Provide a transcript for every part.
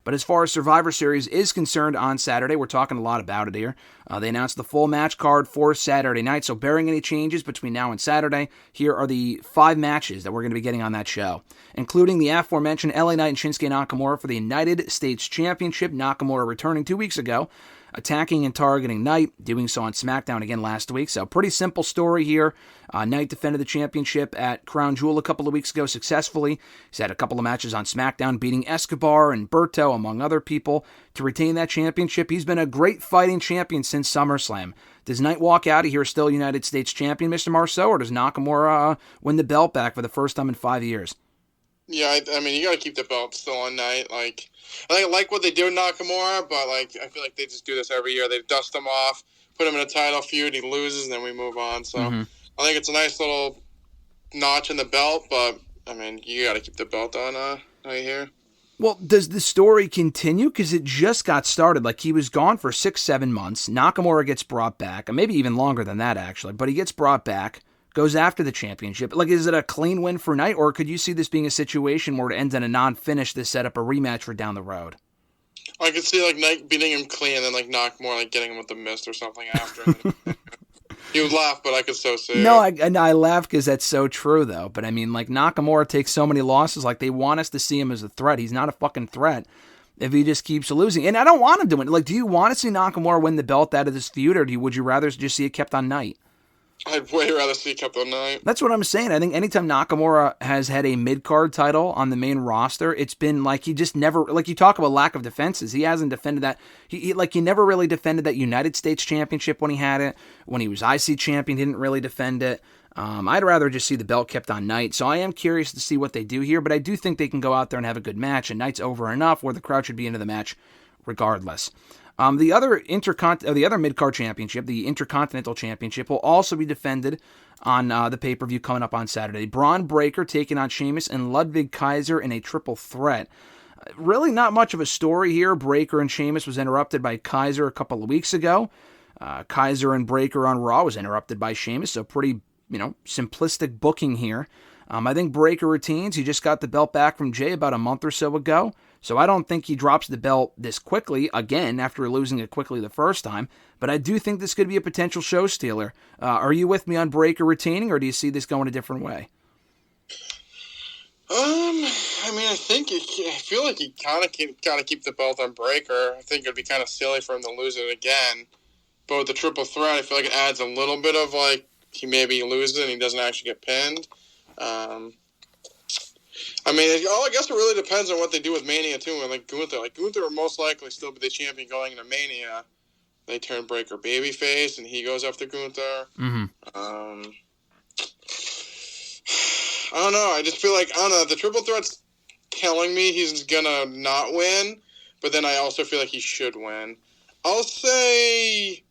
But as far as Survivor Series is concerned on Saturday, we're talking a lot about it here. They announced the full match card for Saturday night, so barring any changes between now and Saturday, here are the 5 matches that we're going to be getting on that show, including the aforementioned LA Knight and Shinsuke Nakamura for the United States Championship. Nakamura returning 2 weeks ago, attacking and targeting Knight, doing so on SmackDown again last week. So pretty simple story here. Knight defended the championship at Crown Jewel a couple of weeks ago successfully. He's had a couple of matches on SmackDown, beating Escobar and Berto, among other people, to retain that championship. He's been a great fighting champion since SummerSlam. Does Knight walk out of here still United States champion, Mr. Marceau, or does Nakamura win the belt back for the first time in 5 years? Yeah, I mean, you got to keep the belt still on Knight. I like what they do with Nakamura, but I feel like they just do this every year. They dust him off, put him in a title feud, he loses, and then we move on. So I think it's a nice little notch in the belt, but I mean, you got to keep the belt on Knight here. Well, does the story continue? Because it just got started. He was gone for 6-7 months. Nakamura gets brought back, and maybe even longer than that, actually. But he gets brought back, goes after the championship. Is it a clean win for Knight, or could you see this being a situation where it ends in a non-finish to set up a rematch for down the road? I could see Knight beating him clean, and then Nakamura getting him with the mist or something after. You would laugh, but I could so see. No, I laugh because that's so true, though. But I mean, Nakamura takes so many losses. They want us to see him as a threat. He's not a fucking threat if he just keeps losing. And I don't want him to win. Do you want to see Nakamura win the belt out of this feud, or would you rather just see it kept on Knight? I'd way rather see it kept on Knight. That's what I'm saying. I think anytime Nakamura has had a mid-card title on the main roster, it's been he just never, you talk about lack of defenses. He hasn't defended that. He never really defended that United States Championship when he had it. When he was IC champion, he didn't really defend it. I'd rather just see the belt kept on Knight. So I am curious to see what they do here, but I do think they can go out there and have a good match, and Knight's over enough where the crowd should be into the match regardless. The other mid-card championship, the Intercontinental Championship, will also be defended on the pay-per-view coming up on Saturday. Braun Breaker taking on Sheamus and Ludwig Kaiser in a triple threat. Really not much of a story here. Breaker and Sheamus was interrupted by Kaiser a couple of weeks ago. Kaiser and Breaker on Raw was interrupted by Sheamus, so pretty, simplistic booking here. I think Breaker retains. He just got the belt back from Jay about a month or so ago. So I don't think he drops the belt this quickly, again, after losing it quickly the first time. But I do think this could be a potential show stealer. Are you with me on Breaker retaining, or do you see this going a different way? I feel like he kind of got to keep the belt on Breaker. I think it would be kind of silly for him to lose it again. But with the triple threat, I feel like it adds a little bit of, he maybe loses it and he doesn't actually get pinned. I guess it really depends on what they do with Mania, too. And Gunther will most likely still be the champion going into Mania. They turn Breaker babyface, and he goes after Gunther. Mm-hmm. I don't know. I just feel the triple threat's telling me he's gonna not win, but then I also feel like he should win. I'll say...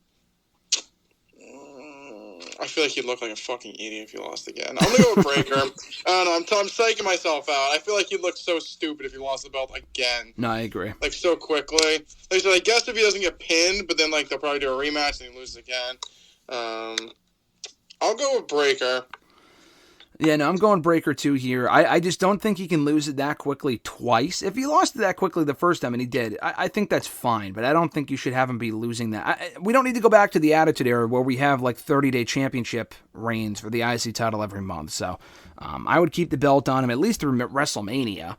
I feel like he'd look like a fucking idiot if he lost again. I'm going to go with Breaker. I don't know. I'm psyching myself out. I feel like he'd look so stupid if he lost the belt again. No, I agree. So quickly. So I guess if he doesn't get pinned, but then they'll probably do a rematch and he loses again. I'll go with Breaker. Yeah, no, I'm going Breaker too here. I just don't think he can lose it that quickly twice. If he lost it that quickly the first time, and he did, I think that's fine, but I don't think you should have him be losing that. We don't need to go back to the Attitude Era where we have 30-day championship reigns for the IC title every month. So I would keep the belt on him at least through WrestleMania.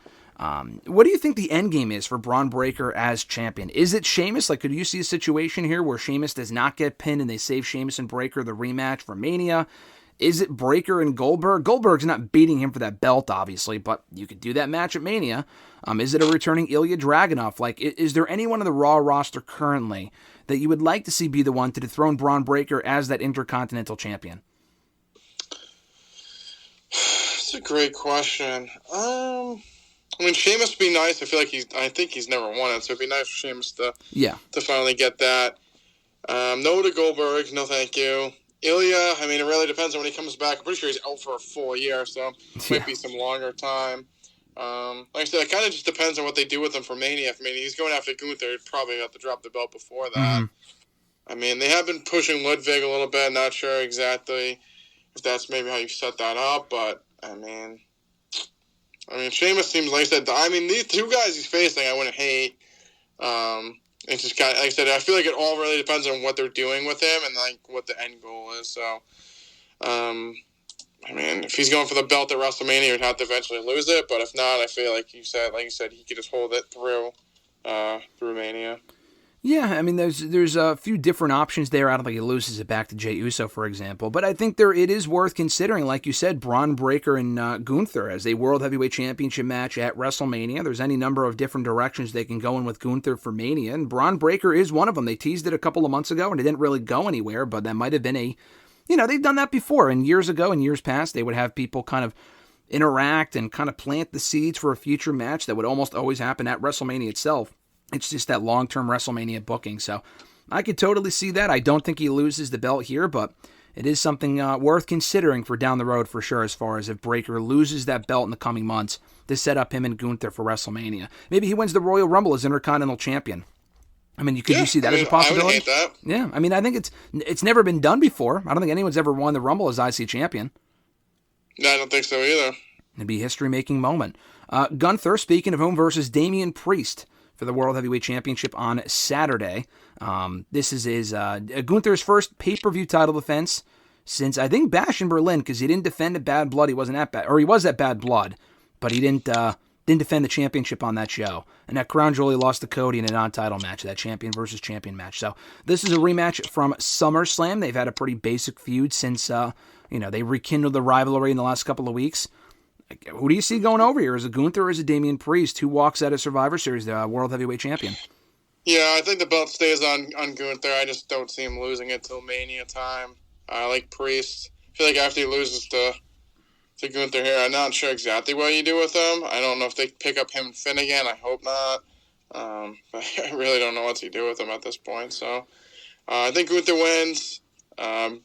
What do you think the end game is for Braun Breaker as champion? Is it Sheamus? Could you see a situation here where Sheamus does not get pinned and they save Sheamus and Breaker the rematch for Mania? Is it Breaker and Goldberg? Goldberg's not beating him for that belt, obviously, but you could do that match at Mania. Is it a returning Ilya Dragunov? Is there anyone in the Raw roster currently that you would like to see be the one to dethrone Braun Breaker as that Intercontinental Champion? That's a great question. Sheamus would be nice. I think he's never won it, so it'd be nice for Sheamus to finally get that. No to Goldberg, no thank you. Ilya, it really depends on when he comes back. I'm pretty sure he's out for a full year, so it might be some longer time. Like I said, it kind of just depends on what they do with him for Mania. If he's going after Gunther, he'd probably have to drop the belt before that. Mm-hmm. They have been pushing Ludwig a little bit. Not sure exactly if that's maybe how you set that up, but, Sheamus seems, like I said, these two guys he's facing I wouldn't hate. It's just like I said, I feel like it all really depends on what they're doing with him and like what the end goal is. So, I mean, if he's going for the belt at WrestleMania, he'd have to eventually lose it. But if not, I feel like you said, he could just hold it through Mania. Yeah, I mean, there's a few different options there. I don't think he loses it back to Jey Uso, for example. But I think it is worth considering, like you said, Braun Breaker and Gunther as a World Heavyweight Championship match at WrestleMania. There's any number of different directions they can go in with Gunther for Mania, and Braun Breaker is one of them. They teased it a couple of months ago, and it didn't really go anywhere, but that might have been they've done that before. And years ago, in years past, they would have people kind of interact and kind of plant the seeds for a future match that would almost always happen at WrestleMania itself. It's just that long-term WrestleMania booking, so I could totally see that. I don't think he loses the belt here, but it is something worth considering for down the road for sure, as far as if Breaker loses that belt in the coming months to set up him and Gunther for WrestleMania. Maybe he wins the Royal Rumble as Intercontinental Champion. I mean, you see that as a possibility? I would hate that. Yeah, I mean, I think it's never been done before. I don't think anyone's ever won the Rumble as IC champion. No, I don't think so either. It'd be a history-making moment. Gunther, speaking of whom, versus Damian Priest for the World Heavyweight Championship on Saturday. This is his Gunther's first pay-per-view title defense since, I think, Bash in Berlin, because he didn't defend at Bad Blood. He wasn't at Bad, or he was at Bad Blood, but he didn't defend the championship on that show. And that Crown Jewel, he lost to Cody in a non-title match, that champion versus champion match. So this is a rematch from SummerSlam. They've had a pretty basic feud since they rekindled the rivalry in the last couple of weeks. Who do you see going over here? Is it Gunther or is it Damian Priest? Who walks out of Survivor Series, the World Heavyweight Champion? Yeah, I think the belt stays on Gunther. I just don't see him losing it till Mania time. I like Priest. I feel like after he loses to Gunther here, I'm not sure exactly what you do with him. I don't know if they pick up him and Finn again. I hope not. But I really don't know what to do with him at this point. So I think Gunther wins.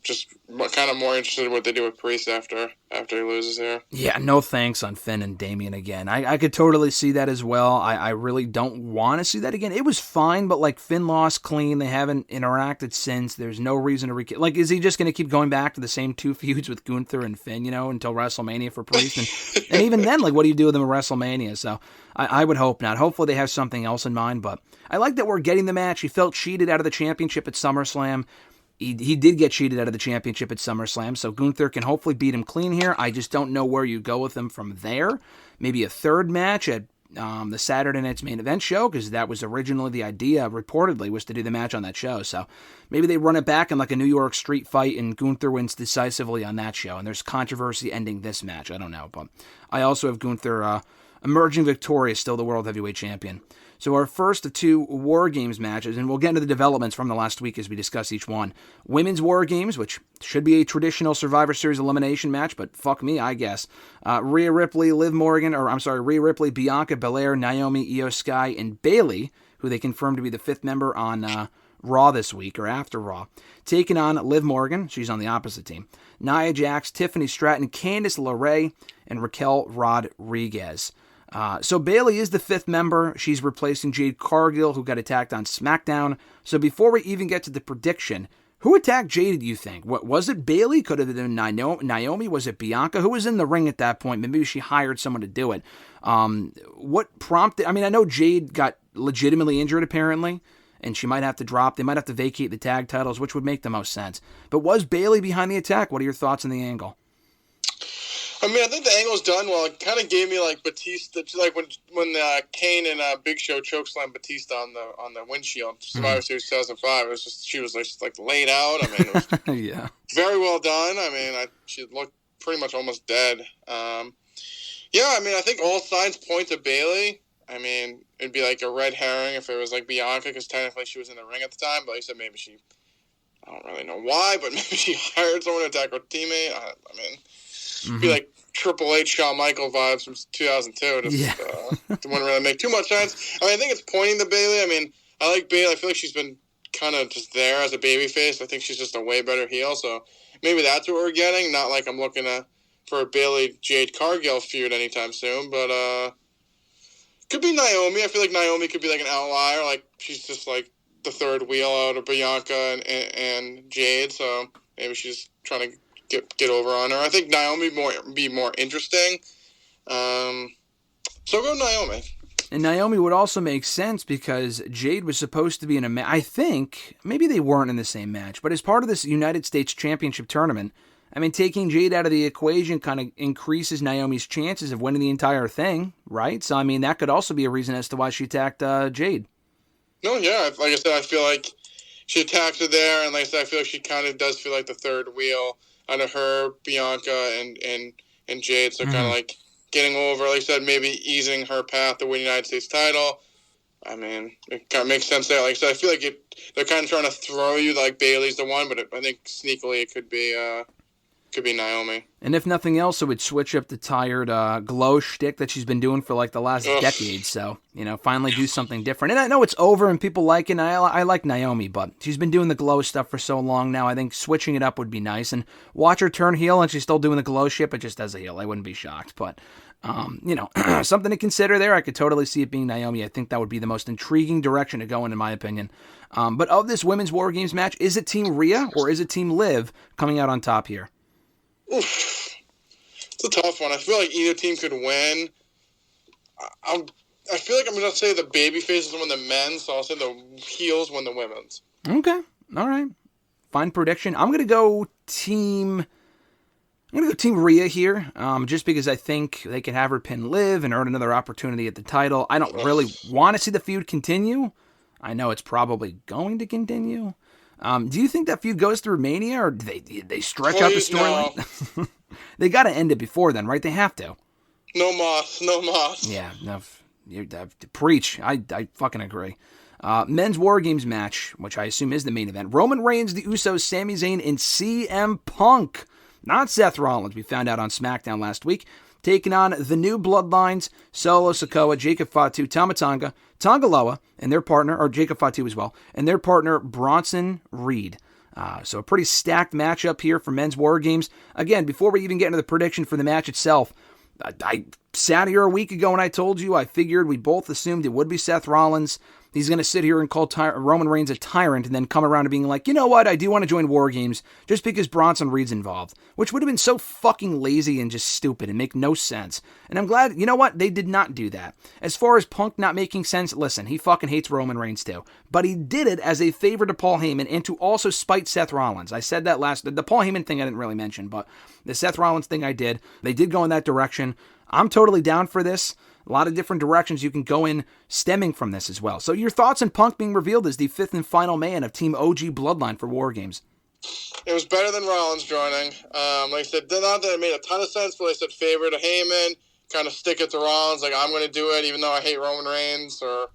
Just kind of more interested in what they do with Priest after he loses here. Yeah, no thanks on Finn and Damian again. I could totally see that as well. I really don't want to see that again. It was fine, but like Finn lost clean. They haven't interacted since. There's no reason to is he just going to keep going back to the same two feuds with Gunther and Finn, until WrestleMania for Priest? And even then, what do you do with them at WrestleMania? So I would hope not. Hopefully they have something else in mind, but I like that we're getting the match. He felt cheated out of the championship at SummerSlam. He did get cheated out of the championship at SummerSlam, so Gunther can hopefully beat him clean here. I just don't know where you go with him from there. Maybe a third match at the Saturday night's main event show, because that was originally the idea, reportedly, was to do the match on that show. So maybe they run it back in like a New York street fight, and Gunther wins decisively on that show, and there's controversy ending this match. I don't know, but I also have Gunther emerging victorious, still the World Heavyweight Champion. So our first of two WarGames matches, and we'll get into the developments from the last week as we discuss each one. Women's WarGames, which should be a traditional Survivor Series elimination match, but fuck me, I guess. Rhea Ripley, Bianca Belair, Naomi, Io Sky, and Bayley, who they confirmed to be the fifth member on Raw this week, or after Raw, taking on Liv Morgan, she's on the opposite team, Nia Jax, Tiffany Stratton, Candice LeRae, and Raquel Rodriguez. So Bayley is the fifth member. She's replacing Jade Cargill, who got attacked on SmackDown. So before we even get to the prediction, who attacked Jade, do you think? What was it? Bayley? Could have been Naomi? Was it Bianca? Who was in the ring at that point? Maybe she hired someone to do it. What prompted... I know Jade got legitimately injured, apparently, and she might have to drop. They might have to vacate the tag titles, which would make the most sense. But was Bayley behind the attack? What are your thoughts on the angle? I think the angle's done well. It kind of gave me like Batista, like when Kane and Big Show chokeslammed Batista on the windshield, Survivor Series 2005. It was just she was like laid out. It was yeah, very well done. She looked pretty much almost dead. I think all signs point to Bayley. It'd be like a red herring if it was like Bianca, because technically she was in the ring at the time. But he said maybe I don't really know why, but maybe she hired someone to attack her teammate. Be like Triple H, Shawn Michaels vibes from 2002. Wouldn't really make too much sense. I think it's pointing to Bayley. I like Bayley. I feel like she's been kind of just there as a babyface. I think she's just a way better heel. So maybe that's what we're getting. Not like I'm looking for a Bayley Jade Cargill feud anytime soon, but could be Naomi. I feel like Naomi could be like an outlier. Like she's just like the third wheel out of Bianca and Jade. So maybe she's trying to get over on her. I think Naomi be more interesting. So go Naomi. And Naomi would also make sense because Jade was supposed to be in a match. I think, maybe they weren't in the same match, but as part of this United States Championship tournament, I mean, taking Jade out of the equation kind of increases Naomi's chances of winning the entire thing, right? So, I mean, that could also be a reason as to why she attacked Jade. No, yeah. Like I said, I feel like she attacked her there, and like I said, I feel like she kind of does feel like the third wheel out of her, Bianca, and Jade. So kind of like getting over, like I said, maybe easing her path to win the United States title. I mean, it kind of makes sense there. Like I said, I feel like they're kind of trying to throw you like Bayley's the one, but I think sneakily it could be Naomi. And if nothing else, it would switch up the tired glow shtick that she's been doing for like the last decade. So, finally do something different. And I know it's over and people like it. And I like Naomi, but she's been doing the glow stuff for so long now. I think switching it up would be nice. And watch her turn heel and she's still doing the glow shit, but just as a heel. I wouldn't be shocked. But, something to consider there. I could totally see it being Naomi. I think that would be the most intriguing direction to go in my opinion. But of this women's WarGames match, is it Team Rhea or is it Team Liv coming out on top here? Oof. It's a tough one. I feel like either team could win. I feel like I'm going to say the baby faces win the men's, so I'll say the heels win the women's. Okay. All right. Fine prediction. I'm going to go Team Rhea here, just because I think they could have her pin Liv and earn another opportunity at the title. I don't really want to see the feud continue. I know it's probably going to continue. Do you think that feud goes through Mania, or do they stretch out the storyline? No. They got to end it before then, right? They have to. No moss. Yeah, no, you preach. I fucking agree. Men's WarGames match, which I assume is the main event. Roman Reigns, the Usos, Sami Zayn, and CM Punk. Not Seth Rollins, we found out on SmackDown last week. Taking on the new Bloodlines, Solo Sikoa, Jacob Fatu, Tama Tonga, Tonga Loa, and their partner, or Jacob Fatu as well, and their partner, Bronson Reed. So a pretty stacked matchup here for men's WarGames. Again, before we even get into the prediction for the match itself, I sat here a week ago and I told you I figured we both assumed it would be Seth Rollins. He's going to sit here and call Roman Reigns a tyrant and then come around to being like, you know what, I do want to join WarGames just because Bronson Reed's involved, which would have been so fucking lazy and just stupid and make no sense. And I'm glad, you know what, they did not do that. As far as Punk not making sense, listen, he fucking hates Roman Reigns too. But he did it as a favor to Paul Heyman and to also spite Seth Rollins. I said that the Paul Heyman thing I didn't really mention, but the Seth Rollins thing I did. They did go in that direction. I'm totally down for this. A lot of different directions you can go in stemming from this as well. So your thoughts on Punk being revealed as the fifth and final man of Team O.G. Bloodline for WarGames? It was better than Rollins joining. Like I said, not that it made a ton of sense, but I said favor to Heyman, kind of stick it to Rollins. Like, I'm going to do it even though I hate Roman Reigns, or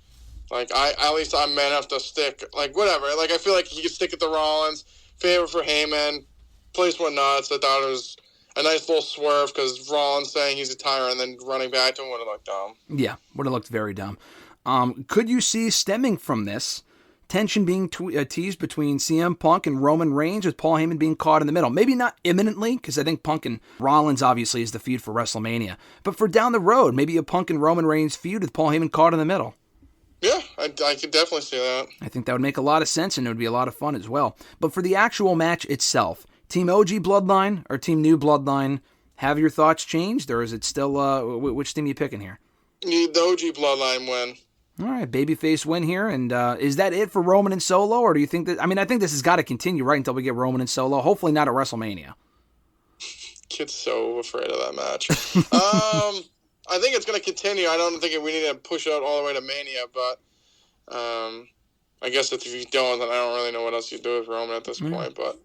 like, at least I'm man enough to stick. Like, whatever. Like, I feel like he could stick it to Rollins. Favor for Heyman. Place went nuts. I thought it was a nice little swerve because Rollins saying he's a tyrant and then running back to him would have looked dumb. Yeah, would have looked very dumb. Could you see stemming from this tension being teased between CM Punk and Roman Reigns with Paul Heyman being caught in the middle? Maybe not imminently, because I think Punk and Rollins obviously is the feud for WrestleMania. But for down the road, maybe a Punk and Roman Reigns feud with Paul Heyman caught in the middle. Yeah, I could definitely see that. I think that would make a lot of sense and it would be a lot of fun as well. But for the actual match itself, Team OG Bloodline or Team New Bloodline, have your thoughts changed, or is it still, which team are you picking here? The OG Bloodline win. All right, babyface win here, and is that it for Roman and Solo, or do you think that, I think this has got to continue right until we get Roman and Solo, hopefully not at WrestleMania. Kid's so afraid of that match. I think it's going to continue. I don't think we need to push it out all the way to Mania, but I guess if you don't, then I don't really know what else you do with Roman at this point, but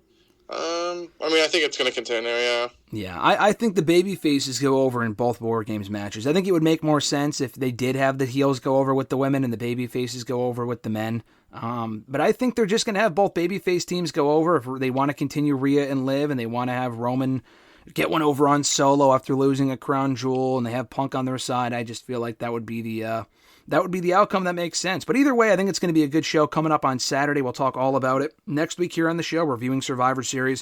I think it's going to continue, yeah. Yeah, I think the baby faces go over in both WarGames matches. I think it would make more sense if they did have the heels go over with the women and the baby faces go over with the men. But I think they're just going to have both babyface teams go over if they want to continue Rhea and Liv, and they want to have Roman get one over on Solo after losing a crown jewel, and they have Punk on their side. I just feel like that would be the outcome that makes sense. But either way, I think it's going to be a good show coming up on Saturday. We'll talk all about it next week here on the show, reviewing Survivor Series.